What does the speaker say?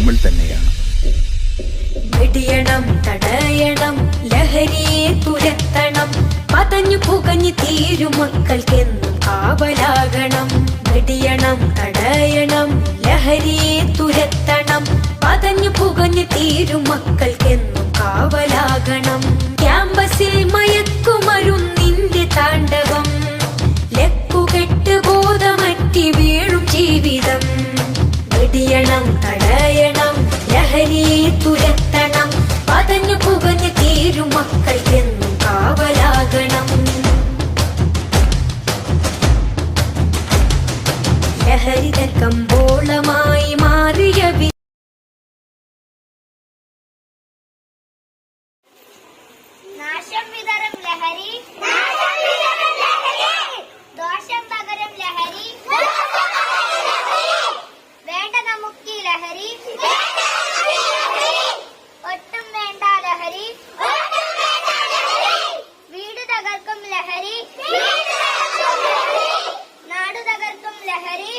നമ്മൾ തന്നെയാണ്. വെടിയണം, തടയണം, ലഹരിയെ തുരത്തണം, പതഞ്ഞു പുകഞ്ഞു തീരും മക്കൾക്കെന്നും കാവലാകണം. വെടിയണം, തടയണം, ലഹരിയെ തുരത്തണം, പതഞ്ഞു പുകഞ്ഞു തീരും മക്കൾക്കെന്നും കാവലാകണം. ക്യാമ്പസിൽ മയക്കുമരുന്നിന്റെ താണ്ഡവം, ലക്കുകെട്ട് ബോധമറ്റി വീഴും ജീവിതം. വെടിയണം, തടയണം, ലഹരിയെ തുരത്തണം, പതഞ്ഞു പുകഞ്ഞു തീരും മക്കൾക്കെന്നും കാവലാകണം. ലഹരിത കമ്പോളമായി മാറിയ നാശം വിതറും ലഹരി, ദോഷം പകരും ലഹരി, വേണ്ട നമുക്ക് ലഹരി, ഒട്ടും വേണ്ട ലഹരി, വീട് തകർക്കും ലഹരി, നാട് തകർക്കും ലഹരി.